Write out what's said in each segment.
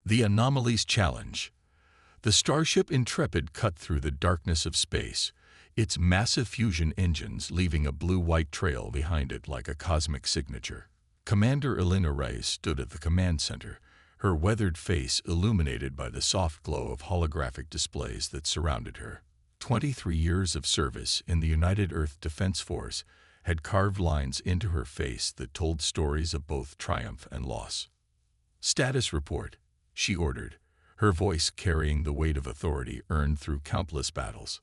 The Anomalies Challenge. The starship Intrepid cut through the darkness of space, its massive fusion engines leaving a blue-white trail behind it like a cosmic signature. Commander Elena Reyes stood at the command center, her weathered face illuminated by the soft glow of holographic displays that surrounded her. 23 years of service in the United Earth Defense Force had carved lines into her face that told stories of both triumph and loss. "Status report," she ordered, her voice carrying the weight of authority earned through countless battles.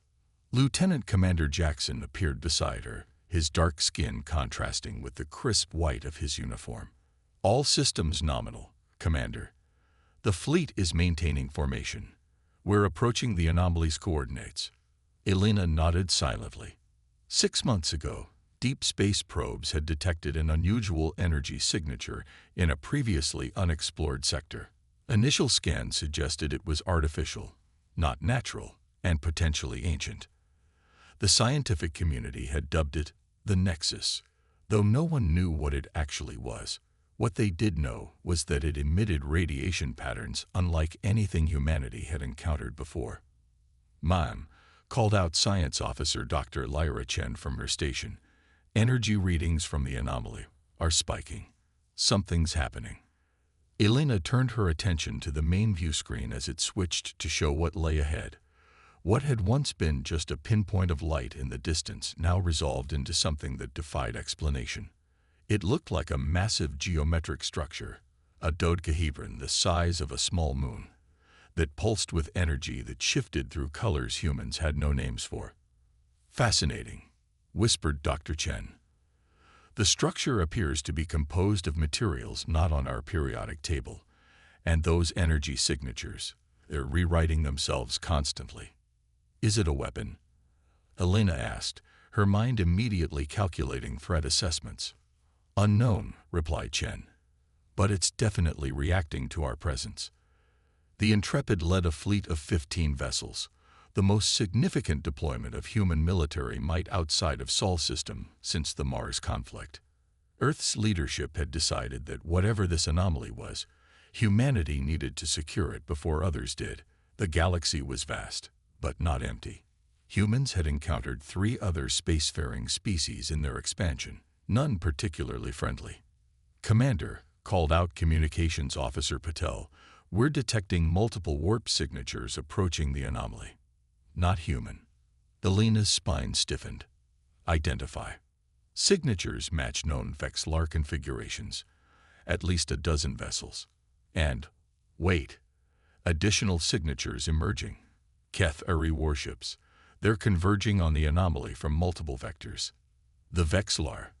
Lieutenant Commander Jackson appeared beside her, his dark skin contrasting with the crisp white of his uniform. "All systems nominal, Commander. The fleet is maintaining formation. We're approaching the anomaly's coordinates." Elena nodded silently. 6 months ago, deep space probes had detected an unusual energy signature in a previously unexplored sector. Initial scans suggested it was artificial, not natural, and potentially ancient. The scientific community had dubbed it the Nexus, though no one knew what it actually was. What they did know was that it emitted radiation patterns unlike anything humanity had encountered before. "Ma'am," called out Science Officer Dr. Lyra Chen from her station, "energy readings from the anomaly are spiking. Something's happening." Elena turned her attention to the main view screen as it switched to show what lay ahead. What had once been just a pinpoint of light in the distance now resolved into something that defied explanation. It looked like a massive geometric structure, a dodecahedron the size of a small moon, that pulsed with energy that shifted through colors humans had no names for. "Fascinating," whispered Dr. Chen. "The structure appears to be composed of materials not on our periodic table, and those energy signatures, they're rewriting themselves constantly." "Is it a weapon?" Elena asked, her mind immediately calculating threat assessments. "Unknown," replied Chen. "But it's definitely reacting to our presence." The Intrepid led a fleet of 15 vessels, the most significant deployment of human military might outside of Sol system since the Mars conflict. Earth's leadership had decided that whatever this anomaly was, humanity needed to secure it before others did. The galaxy was vast, but not empty. Humans had encountered 3 other spacefaring species in their expansion, none particularly friendly. "Commander," called out Communications Officer Patel, "we're detecting multiple warp signatures approaching the anomaly." "Not human." Elena's spine stiffened. "Identify." Signatures match known Vexlar configurations, at least a dozen vessels. And, wait, additional signatures emerging. Keth-Uri warships. They're converging on the anomaly from multiple vectors. The Vexlar,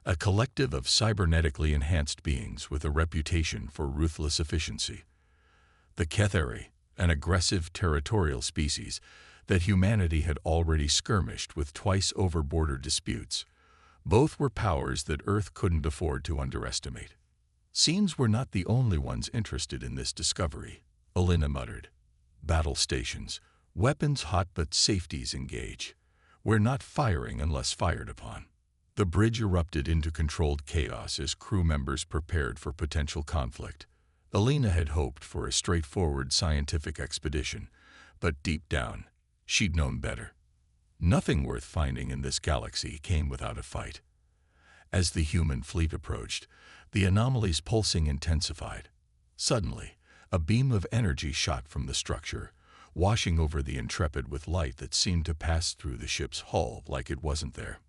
a collective of cybernetically enhanced beings with a reputation for ruthless efficiency. The Keth-Uri, an aggressive territorial species that humanity had already skirmished with twice over border disputes. Both were powers that Earth couldn't afford to underestimate. "Seems we're not the only ones interested in this discovery," Elena muttered. "Battle stations. Weapons hot but safeties engage. We're not firing unless fired upon." The bridge erupted into controlled chaos as crew members prepared for potential conflict. Elena had hoped for a straightforward scientific expedition, but deep down, she'd known better. Nothing worth finding in this galaxy came without a fight. As the human fleet approached, the anomaly's pulsing intensified. Suddenly, a beam of energy shot from the structure, washing over the Intrepid with light that seemed to pass through the ship's hull like it wasn't there.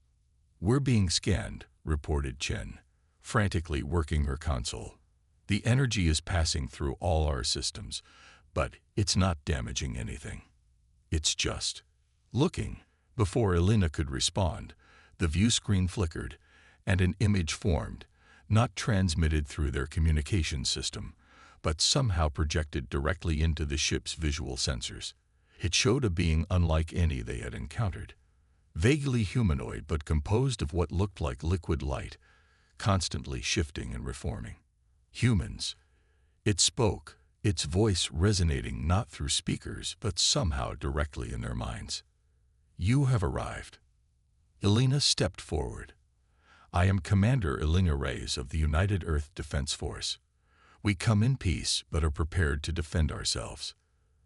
"We're being scanned," reported Chen, frantically working her console. "The energy is passing through all our systems, but it's not damaging anything. It's just looking." Before Elena could respond, the view screen flickered, and an image formed, not transmitted through their communication system, but somehow projected directly into the ship's visual sensors. It showed a being unlike any they had encountered. Vaguely humanoid but composed of what looked like liquid light, constantly shifting and reforming. Humans. It spoke, its voice resonating not through speakers but somehow directly in their minds. "You have arrived." Elena stepped forward. "I am Commander Elena Reyes of the United Earth Defense Force. We come in peace, but are prepared to defend ourselves.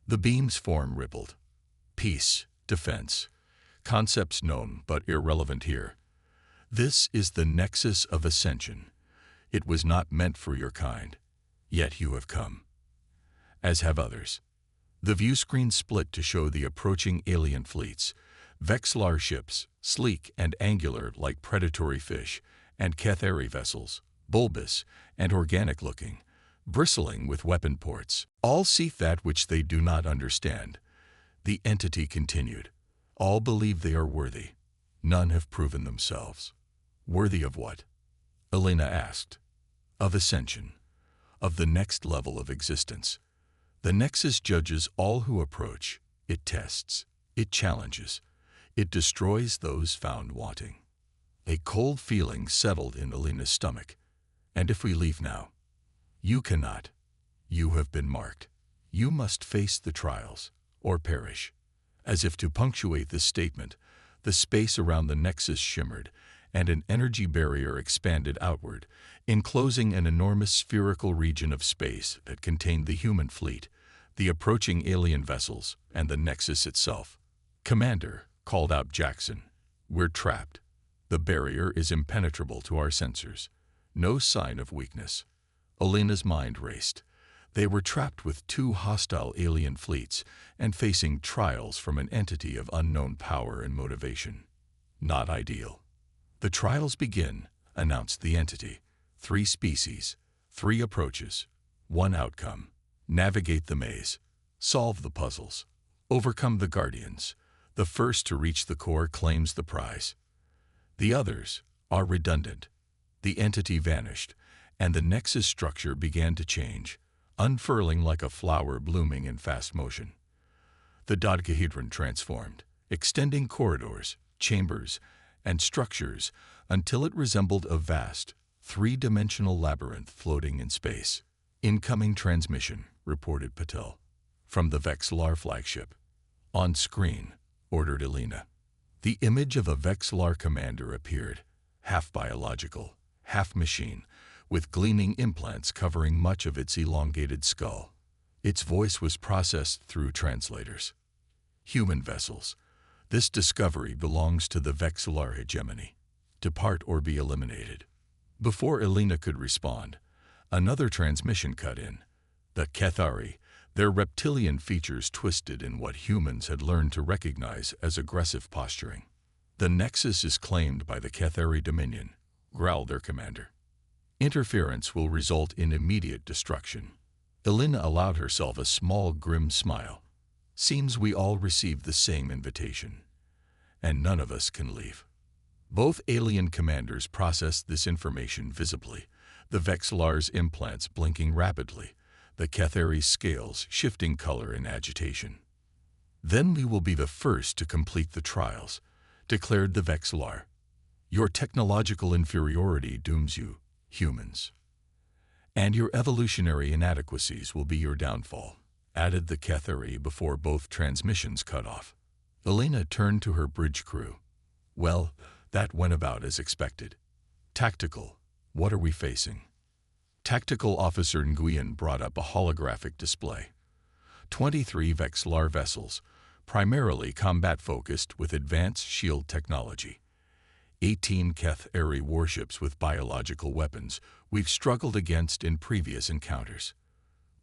The beam's form rippled. Peace, defense. Concepts known, but irrelevant here. This is the nexus of ascension. It was not meant for your kind, yet you have come. As have others. The view screen split to show the approaching alien fleets, Vexillar ships, sleek and angular like predatory fish, and Cathari vessels, bulbous and organic-looking, bristling with weapon ports. All see that which they do not understand. The entity continued. All believe they are worthy. None have proven themselves. Worthy of what? Elena asked. Of ascension. Of the next level of existence. The Nexus judges all who approach. It tests. It challenges. It destroys those found wanting. A cold feeling settled in Elena's stomach. And if we leave now? You cannot. You have been marked. You must face the trials, or perish. As if to punctuate this statement, the space around the Nexus shimmered, and an energy barrier expanded outward, enclosing an enormous spherical region of space that contained the human fleet, the approaching alien vessels, and the Nexus itself. Commander, called out Jackson, we're trapped. The barrier is impenetrable to our sensors. No sign of weakness. Elena's mind raced. They were trapped with two hostile alien fleets and facing trials from an entity of unknown power and motivation. Not ideal. The trials begin, announced the entity. 3 species, 3 approaches, 1 outcome. Navigate the maze. Solve the puzzles. Overcome the guardians. The first to reach the core claims the prize. The others are redundant. The entity vanished, and the Nexus structure began to change, unfurling like a flower blooming in fast motion. The dodecahedron transformed, extending corridors, chambers, and structures until it resembled a vast, 3-dimensional labyrinth floating in space. Incoming transmission, reported Patel, from the Vexillar flagship. On screen, ordered Elena. The image of a Vexillar commander appeared, half biological, half machine, with gleaming implants covering much of its elongated skull. Its voice was processed through translators. Human vessels. This discovery belongs to the Vexillar hegemony. Depart or be eliminated. Before Elena could respond, another transmission cut in. The Cathari, their reptilian features twisted in what humans had learned to recognize as aggressive posturing. The Nexus is claimed by the Cathari Dominion, growled their commander. Interference will result in immediate destruction. Elena allowed herself a small, grim smile. Seems we all received the same invitation, and none of us can leave. Both alien commanders processed this information visibly, the Vexillar's implants blinking rapidly, the Cathari's scales shifting color in agitation. Then we will be the first to complete the trials, declared the Vexillar. Your technological inferiority dooms you, humans. And your evolutionary inadequacies will be your downfall, added the Cathari before both transmissions cut off. Elena turned to her bridge crew. Well, that went about as expected. Tactical, what are we facing? Tactical Officer Nguyen brought up a holographic display. 23 Vexillar vessels, primarily combat-focused with advanced shield technology. 18 Cathari warships with biological weapons we've struggled against in previous encounters.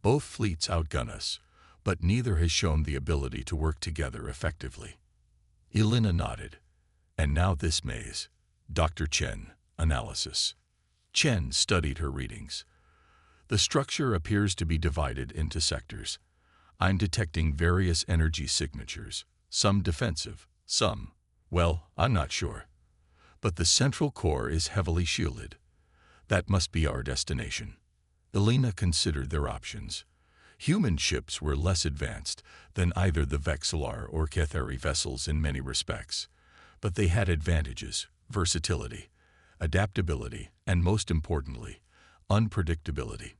Both fleets outgun us, but neither has shown the ability to work together effectively. Elena nodded. And now this maze. Dr. Chen, analysis. Chen studied her readings. The structure appears to be divided into sectors. I'm detecting various energy signatures, some defensive, some, well, I'm not sure. But the central core is heavily shielded. That must be our destination. Elena considered their options. Human ships were less advanced than either the Vexillar or Cathari vessels in many respects, but they had advantages, versatility, adaptability, and most importantly, unpredictability.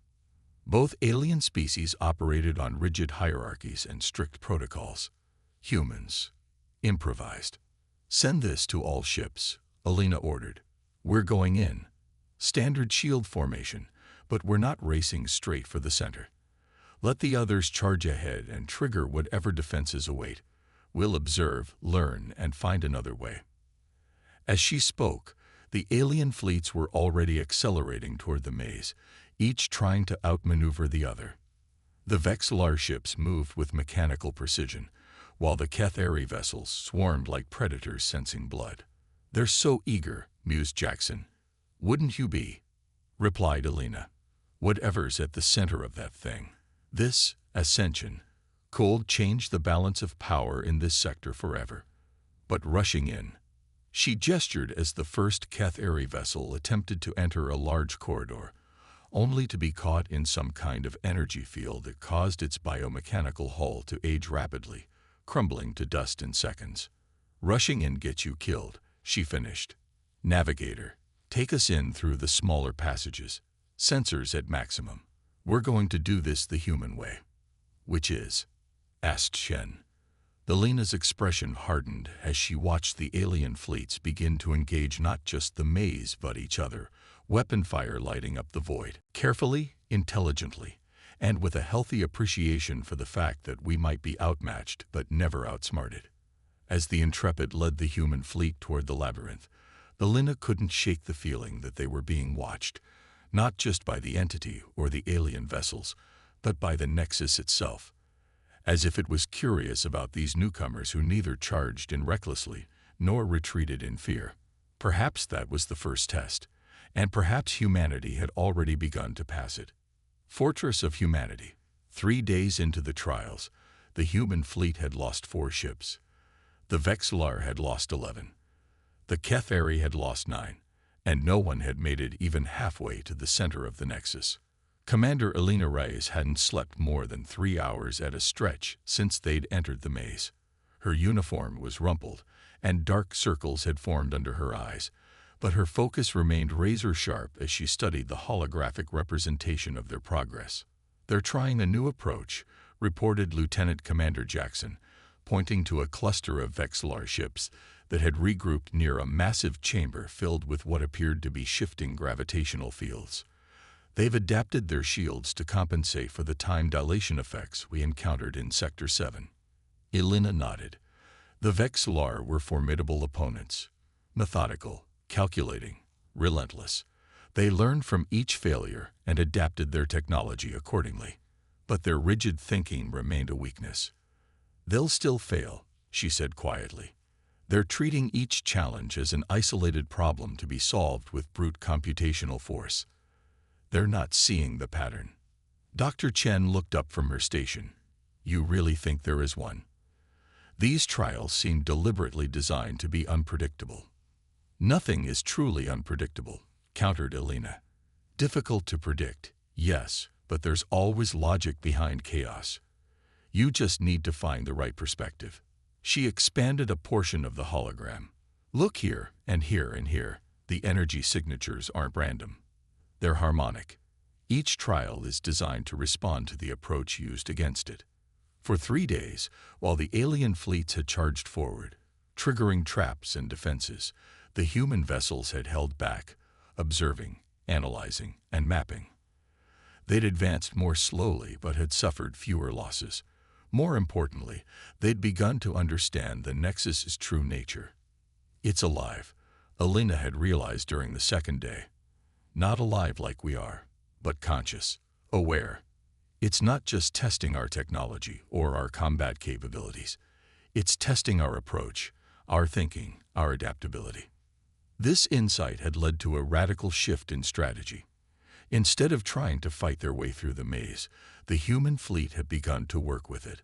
Both alien species operated on rigid hierarchies and strict protocols. Humans improvised. Send this to all ships, Elena ordered. We're going in. Standard shield formation, but we're not racing straight for the center. Let the others charge ahead and trigger whatever defenses await. We'll observe, learn, and find another way." As she spoke, the alien fleets were already accelerating toward the maze, each trying to outmaneuver the other. The Vexillar ships moved with mechanical precision, while the Ketheri vessels swarmed like predators sensing blood. "They're so eager," mused Jackson. "Wouldn't you be?" replied Alina. "Whatever's at the center of that thing." This ascension could change the balance of power in this sector forever. But rushing in, she gestured as the first Ketheri vessel attempted to enter a large corridor, only to be caught in some kind of energy field that caused its biomechanical hull to age rapidly, crumbling to dust in seconds. "Rushing in gets you killed," she finished. "Navigator, take us in through the smaller passages. Sensors at maximum. We're going to do this the human way." "Which is?" asked Shen. Alina's expression hardened as she watched the alien fleets begin to engage not just the maze but each other, weapon fire lighting up the void. Carefully, intelligently, and with a healthy appreciation for the fact that we might be outmatched but never outsmarted. As the Intrepid led the human fleet toward the labyrinth, Alina couldn't shake the feeling that they were being watched, not just by the entity or the alien vessels, but by the Nexus itself, as if it was curious about these newcomers who neither charged in recklessly nor retreated in fear. Perhaps that was the first test, and perhaps humanity had already begun to pass it. Fortress of Humanity. 3 days into the trials, the human fleet had lost 4 ships. The Vexillar had lost 11. The Ketheri had lost 9, and no one had made it even halfway to the center of the Nexus. Commander Alina Reyes hadn't slept more than 3 hours at a stretch since they'd entered the maze. Her uniform was rumpled, and dark circles had formed under her eyes, but her focus remained razor-sharp as she studied the holographic representation of their progress. "They're trying a new approach," reported Lieutenant Commander Jackson, pointing to a cluster of Vexillar ships that had regrouped near a massive chamber filled with what appeared to be shifting gravitational fields. "They've adapted their shields to compensate for the time dilation effects we encountered in Sector 7. Alina nodded. The Vexillar were formidable opponents. Methodical, calculating, relentless. They learned from each failure and adapted their technology accordingly. But their rigid thinking remained a weakness. "They'll still fail," she said quietly. "They're treating each challenge as an isolated problem to be solved with brute computational force. They're not seeing the pattern." Dr. Chen looked up from her station. "You really think there is one?" "These trials seem deliberately designed to be unpredictable." "Nothing is truly unpredictable," countered Alina. "Difficult to predict, yes, but there's always logic behind chaos. You just need to find the right perspective." She expanded a portion of the hologram. "Look here and here and here. The energy signatures aren't random. They're harmonic. Each trial is designed to respond to the approach used against it." For 3 days, while the alien fleets had charged forward, triggering traps and defenses, the human vessels had held back, observing, analyzing, and mapping. They'd advanced more slowly but had suffered fewer losses. More importantly, they'd begun to understand the Nexus's true nature. "It's alive," Alina had realized during the 2nd day. "Not alive like we are, but conscious, aware. It's not just testing our technology or our combat capabilities. It's testing our approach, our thinking, our adaptability." This insight had led to a radical shift in strategy. Instead of trying to fight their way through the maze, the human fleet had begun to work with it,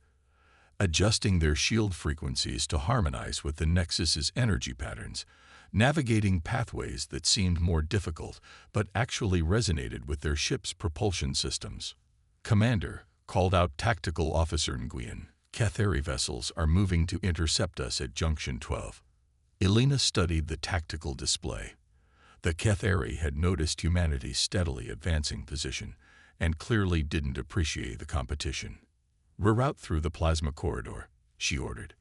adjusting their shield frequencies to harmonize with the Nexus's energy patterns, navigating pathways that seemed more difficult but actually resonated with their ship's propulsion systems. "Commander," called out Tactical Officer Nguyen, "Ketheri vessels are moving to intercept us at Junction 12. Alina studied the tactical display. The Ketheri had noticed humanity's steadily advancing position and clearly didn't appreciate the competition. "Reroute through the plasma corridor," she ordered.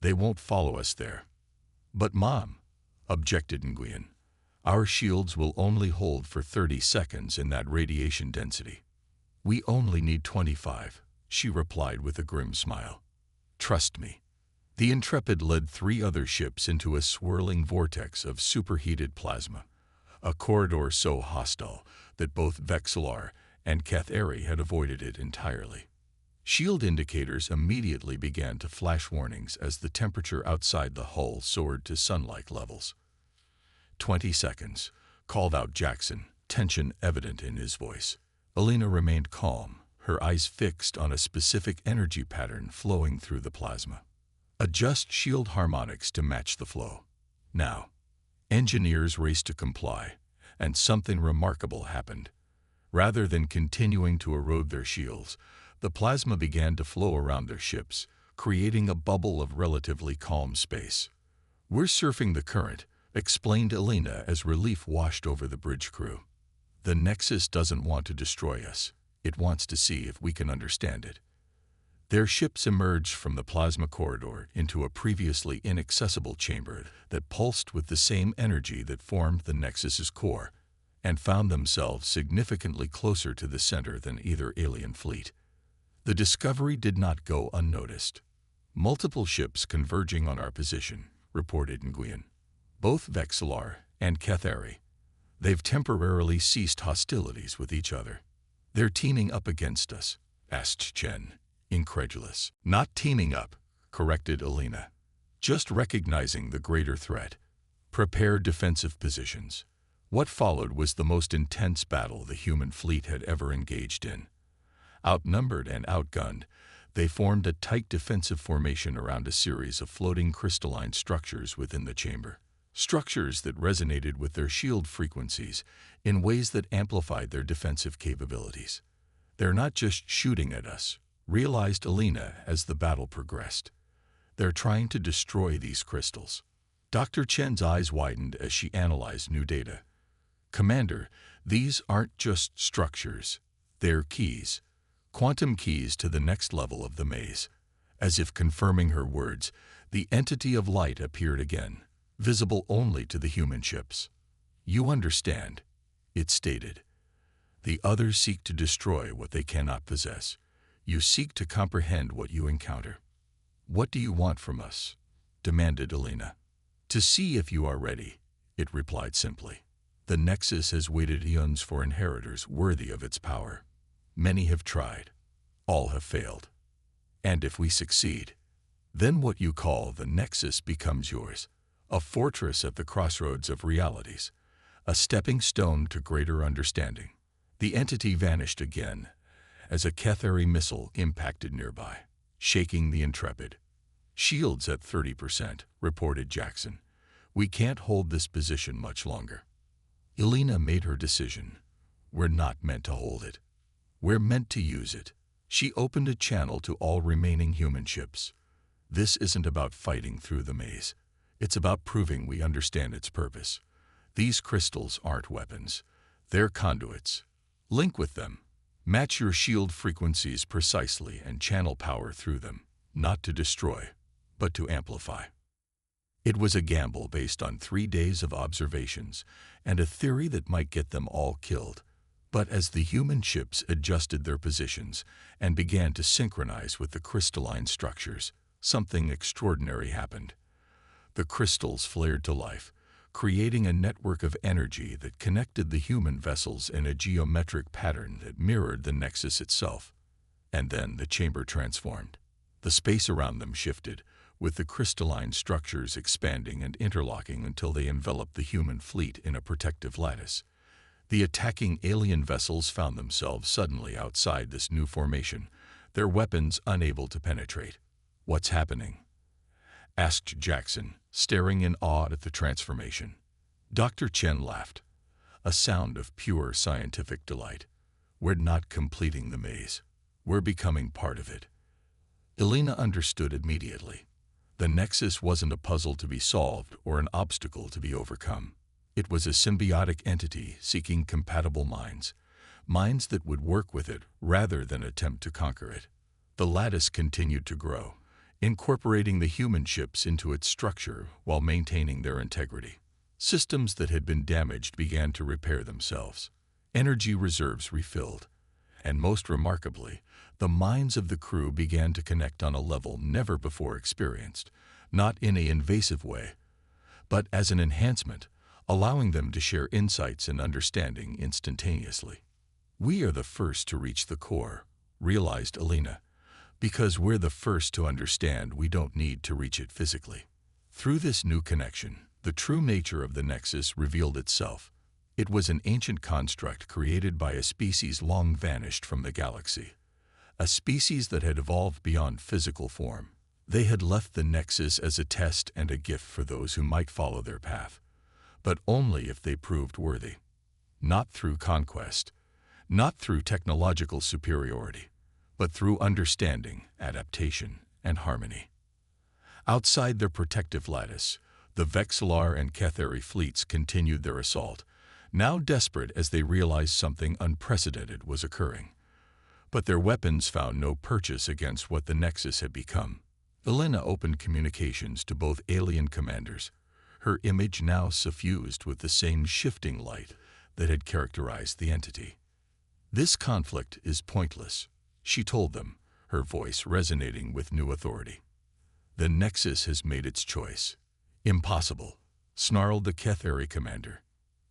"They won't follow us there." "But Mom," objected Nguyen, Our shields will only hold for 30 seconds in that radiation density. We only need 25, she replied with a grim smile. Trust me. The Intrepid led 3 other ships into a swirling vortex of superheated plasma, a corridor so hostile that both Vexillar and Cathari had avoided it entirely. Shield indicators immediately began to flash warnings as the temperature outside the hull soared to sun-like levels. 20 seconds, called out Jackson, tension evident in his voice. Alina remained calm, her eyes fixed on a specific energy pattern flowing through the plasma. Adjust shield harmonics to match the flow. Now, engineers raced to comply, and something remarkable happened. Rather than continuing to erode their shields, the plasma began to flow around their ships, creating a bubble of relatively calm space. We're surfing the current, explained Alina as relief washed over the bridge crew. The Nexus doesn't want to destroy us. It wants to see if we can understand it. Their ships emerged from the plasma corridor into a previously inaccessible chamber that pulsed with the same energy that formed the Nexus's core, and found themselves significantly closer to the center than either alien fleet. The discovery did not go unnoticed. Multiple ships converging on our position, reported Nguyen. Both Vexillar and Cathari. They've temporarily ceased hostilities with each other. They're teaming up against us, asked Chen, incredulous. Not teaming up, corrected Alina. Just recognizing the greater threat. Prepare defensive positions. What followed was the most intense battle the human fleet had ever engaged in. Outnumbered and outgunned, they formed a tight defensive formation around a series of floating crystalline structures within the chamber. Structures that resonated with their shield frequencies in ways that amplified their defensive capabilities. They're not just shooting at us, realized Alina as the battle progressed. They're trying to destroy these crystals. Dr. Chen's eyes widened as she analyzed new data. Commander, these aren't just structures. They're keys. Quantum keys to the next level of the maze. As if confirming her words, the entity of light appeared again, visible only to the human ships. You understand, it stated. The others seek to destroy what they cannot possess. You seek to comprehend what you encounter. What do you want from us? Demanded Alina. To see if you are ready, it replied simply. The Nexus has waited eons for inheritors worthy of its power. Many have tried. All have failed. And if we succeed, then what you call the Nexus becomes yours, a fortress at the crossroads of realities, a stepping stone to greater understanding. The entity vanished again as a Cathari missile impacted nearby, shaking the Intrepid. Shields at 30%, reported Jackson. We can't hold this position much longer. Alina made her decision. We're not meant to hold it. We're meant to use it. She opened a channel to all remaining human ships. This isn't about fighting through the maze. It's about proving we understand its purpose. These crystals aren't weapons. They're conduits. Link with them. Match your shield frequencies precisely and channel power through them, not to destroy, but to amplify. It was a gamble based on 3 days of observations and a theory that might get them all killed. But as the human ships adjusted their positions and began to synchronize with the crystalline structures, something extraordinary happened. The crystals flared to life, creating a network of energy that connected the human vessels in a geometric pattern that mirrored the Nexus itself. And then the chamber transformed. The space around them shifted, with the crystalline structures expanding and interlocking until they enveloped the human fleet in a protective lattice. The attacking alien vessels found themselves suddenly outside this new formation, their weapons unable to penetrate. What's happening? Asked Jackson, staring in awe at the transformation. Dr. Chen laughed, a sound of pure scientific delight. We're not completing the maze. We're becoming part of it. Alina understood immediately. The Nexus wasn't a puzzle to be solved or an obstacle to be overcome. It was a symbiotic entity seeking compatible minds, minds that would work with it rather than attempt to conquer it. The lattice continued to grow, incorporating the human ships into its structure while maintaining their integrity. Systems that had been damaged began to repair themselves. Energy reserves refilled. And most remarkably, the minds of the crew began to connect on a level never before experienced, not in an invasive way, but as an enhancement, allowing them to share insights and understanding instantaneously. "We are the first to reach the core," realized Alina. "Because we're the first to understand, we don't need to reach it physically." Through this new connection, the true nature of the Nexus revealed itself. It was an ancient construct created by a species long vanished from the galaxy, a species that had evolved beyond physical form. They had left the Nexus as a test and a gift for those who might follow their path, but only if they proved worthy. Not through conquest, not through technological superiority, but through understanding, adaptation, and harmony. Outside their protective lattice, the Vexillar and Cathari fleets continued their assault, now desperate as they realized something unprecedented was occurring. But their weapons found no purchase against what the Nexus had become. Alina opened communications to both alien commanders, her image now suffused with the same shifting light that had characterized the entity. "This conflict is pointless," she told them, her voice resonating with new authority. "The Nexus has made its choice." "Impossible," snarled the Cathari commander.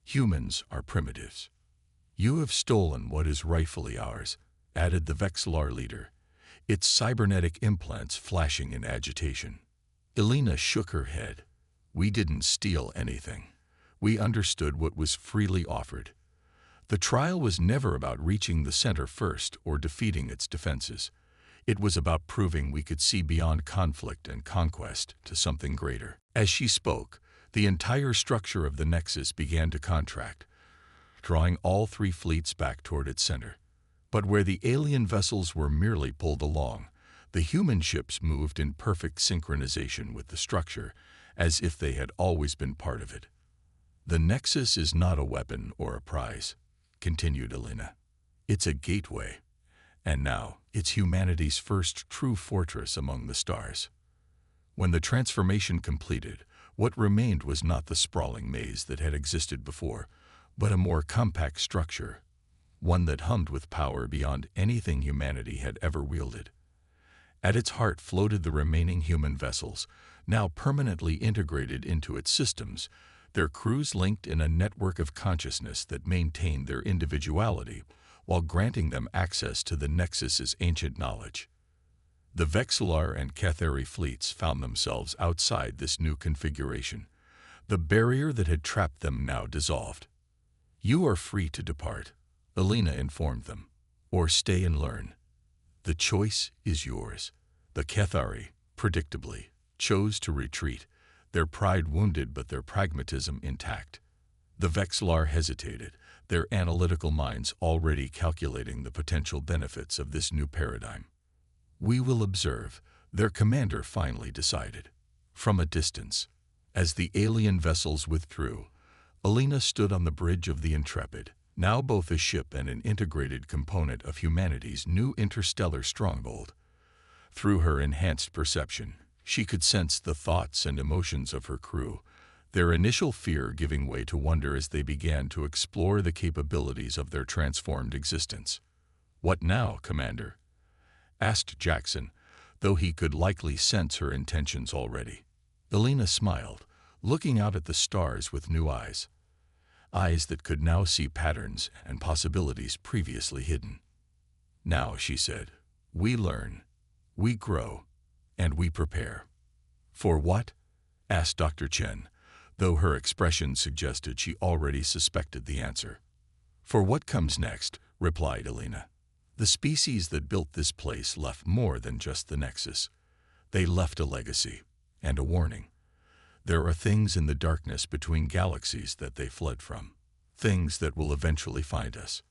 "Humans are primitives." "You have stolen what is rightfully ours," added the Vexillar leader, its cybernetic implants flashing in agitation. Alina shook her head. "We didn't steal anything. We understood what was freely offered. The trial was never about reaching the center first or defeating its defenses. It was about proving we could see beyond conflict and conquest to something greater." As she spoke, the entire structure of the Nexus began to contract, drawing all three fleets back toward its center. But where the alien vessels were merely pulled along, the human ships moved in perfect synchronization with the structure, as if they had always been part of it. "The Nexus is not a weapon or a prize," continued Alina. "It's a gateway, and now it's humanity's first true fortress among the stars." When the transformation completed, what remained was not the sprawling maze that had existed before, but a more compact structure, one that hummed with power beyond anything humanity had ever wielded. At its heart floated the remaining human vessels, now permanently integrated into its systems, their crews linked in a network of consciousness that maintained their individuality while granting them access to the Nexus's ancient knowledge. The Vexillar and Cathari fleets found themselves outside this new configuration. The barrier that had trapped them now dissolved. "You are free to depart," Alina informed them, "or stay and learn. The choice is yours." The Cathari, predictably, chose to retreat, their pride wounded but their pragmatism intact. The Vexillar hesitated, their analytical minds already calculating the potential benefits of this new paradigm. "We will observe," their commander finally decided. From a distance, as the alien vessels withdrew, Alina stood on the bridge of the Intrepid, now both a ship and an integrated component of humanity's new interstellar stronghold. Through her enhanced perception, she could sense the thoughts and emotions of her crew, their initial fear giving way to wonder as they began to explore the capabilities of their transformed existence. "What now, Commander?" asked Jackson, though he could likely sense her intentions already. Alina smiled, looking out at the stars with new eyes. Eyes that could now see patterns and possibilities previously hidden. "Now," she said, "we learn, we grow, and we prepare." "For what?" asked Dr. Chen, though her expression suggested she already suspected the answer. "For what comes next," replied Alina. "The species that built this place left more than just the Nexus. They left a legacy and a warning. There are things in the darkness between galaxies that they fled from, things that will eventually find us."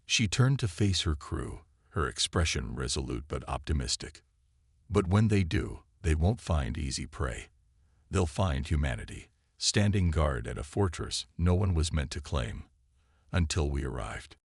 She turned to face her crew, her expression resolute but optimistic. "But when they do, they won't find easy prey. They'll find humanity, standing guard at a fortress no one was meant to claim, until we arrived."